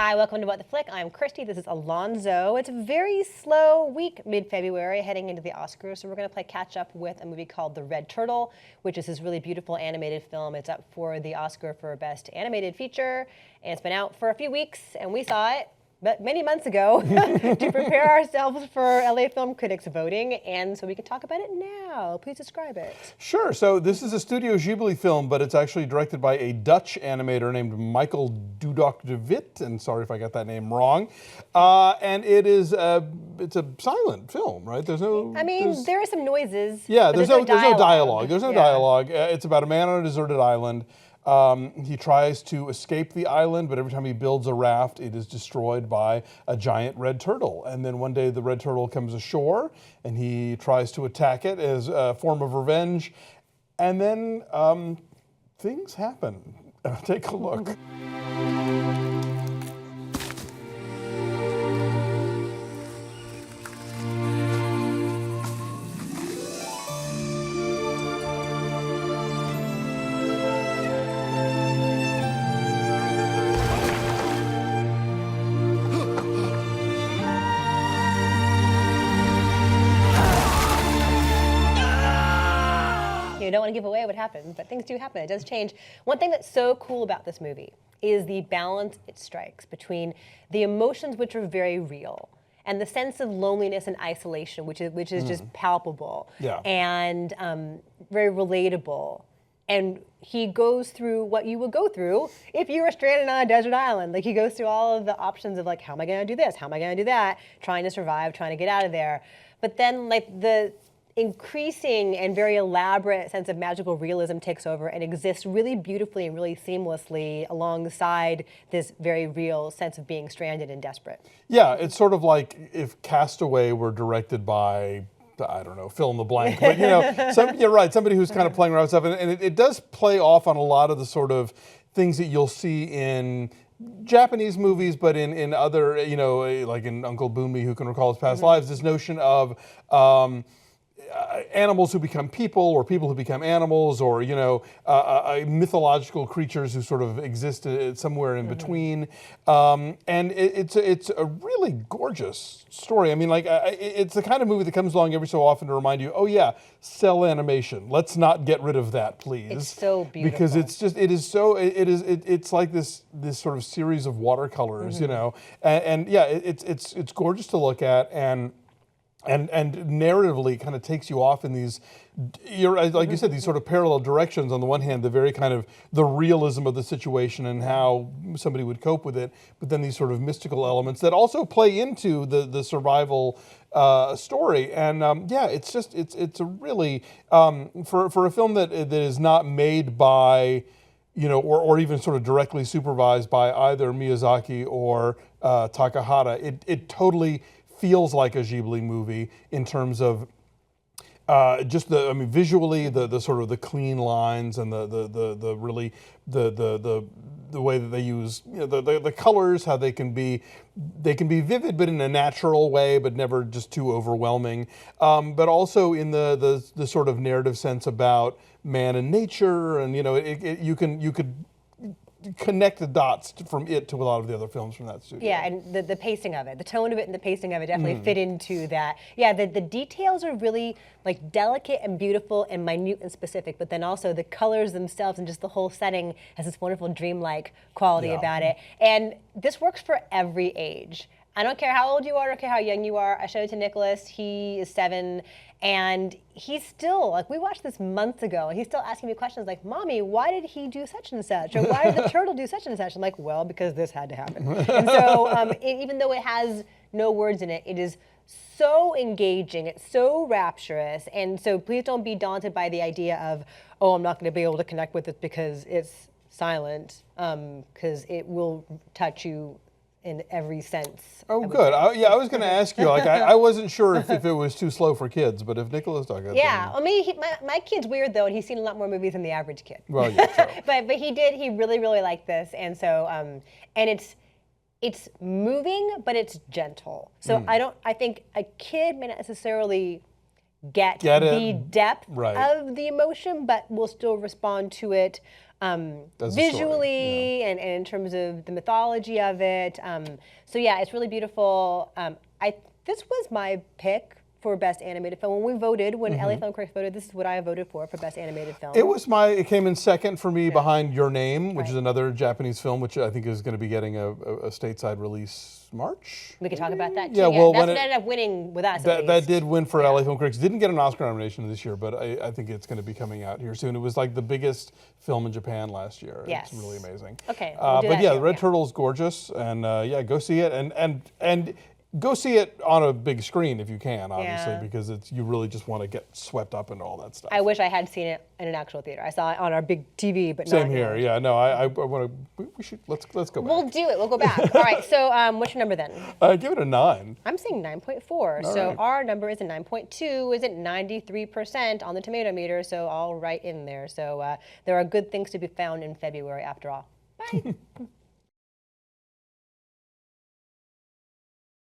Hi, welcome to What the Flick. I'm Christy. This is Alonzo. It's a very slow week, mid-February, heading into the Oscars. So we're going to play catch up with a movie called The Red Turtle, which is this really beautiful animated film. It's up for the Oscar for Best Animated Feature, and it's been out for a few weeks, and we saw it many months ago to prepare ourselves for LA Film Critics voting, and so we can talk about it now. Please describe it. Sure. So this is a Studio Ghibli film, but it's actually directed by a Dutch animator named Michael Dudok de Wit, and sorry if I got that name wrong. And it's a silent film, right? There's no. I mean, there are some noises. Yeah, there's no dialogue. There's no dialogue. It's about a man on a deserted island. He tries to escape the island, but every time he builds a raft, it is destroyed by a giant red turtle. And then one day the red turtle comes ashore, and he tries to attack it as a form of revenge. And then things happen. Take a look. You don't want to give away what happened, but things do happen. It does change. One thing that's so cool about this movie is the balance it strikes between the emotions, which are very real, and the sense of loneliness and isolation, which is just palpable and very relatable. And he goes through what you would go through if you were stranded on a desert island. Like, he goes through all of the options of, like, how am I going to do this? How am I going to do that? Trying to survive, trying to get out of there. But then, like, the increasing and very elaborate sense of magical realism takes over and exists really beautifully and really seamlessly alongside this very real sense of being stranded and desperate. Yeah, it's sort of like if Castaway were directed by, I don't know, fill in the blank, but you're right, somebody who's kind of playing around with stuff, and it does play off on a lot of the sort of things that you'll see in Japanese movies, but in other, like in Uncle Boonmee, Who Can Recall His Past Lives, this notion of animals who become people, or people who become animals, or mythological creatures who sort of exist somewhere in between. And it's a really gorgeous story. I mean, like, it's the kind of movie that comes along every so often to remind you, oh yeah, cell animation. Let's not get rid of that, please. It's so beautiful because it's like this sort of series of watercolors, and yeah, it's gorgeous to look at, and narratively kind of takes you off in these, like you said, these sort of parallel directions. On the one hand, the very kind of the realism of the situation and how somebody would cope with it, but then these sort of mystical elements that also play into the survival story. And it's a really, for a film that is not made by, or even sort of directly supervised by either Miyazaki or Takahata, it totally feels like a Ghibli movie in terms of visually the sort of the clean lines and the really the way that they use the colors, how they can be vivid but in a natural way, but never just too overwhelming. But also in the sort of narrative sense about man and nature, and you could connect the dots from it to a lot of the other films from that studio. Yeah, and the pacing of it, the tone of it and the pacing of it definitely fit into that. Yeah, the details are really like delicate and beautiful and minute and specific, but then also the colors themselves and just the whole setting has this wonderful dreamlike quality about it. And this works for every age. I don't care how old you are, I don't care how young you are. I showed it to Nicholas, he is 7, and he's still, like, we watched this months ago, and he's still asking me questions like, Mommy, why did he do such and such? Or why did the turtle do such and such? I'm like, well, because this had to happen. And so even though it has no words in it, it is so engaging, it's so rapturous, and so please don't be daunted by the idea of, oh, I'm not going to be able to connect with it because it's silent, because it will touch you in every sense. Oh, good. I was going to ask you. Like, I wasn't sure if it was too slow for kids, but if Nicholas took it, yeah. I mean, my kid's weird though, and he's seen a lot more movies than the average kid. Well, yeah, true. but he did. He really liked this, and so and it's moving, but it's gentle. So I think a kid may not necessarily get the depth of the emotion, but will still respond to it As a story, visually and in terms of the mythology of it. So yeah, it's really beautiful. This was my pick for Best Animated Film. When we voted, when LA Film Critics voted, this is what I voted for Best Animated Film. It came in second for me behind Your Name, which is another Japanese film, which I think is going to be getting a stateside release March. We could talk about that too. Yeah, well, that's what ended up winning with us. That did win for LA Film Critics. Didn't get an Oscar nomination this year, but I think it's going to be coming out here soon. It was like the biggest film in Japan last year. Yes. It's really amazing. Okay. But yeah, The Red Turtle's gorgeous, and yeah, go see it, and go see it on a big screen if you can, obviously, because you really just want to get swept up into all that stuff. I wish I had seen it in an actual theater. I saw it on our big TV, but Same not here. Yeah, no, I want to. We should let's go back. We'll do it. We'll go back. All right. So, what's your number then? Give it a 9. I'm saying 9.4. So our number is a 9.2. Is it 93% on the tomato meter? So all right in there. So there are good things to be found in February after all. Bye.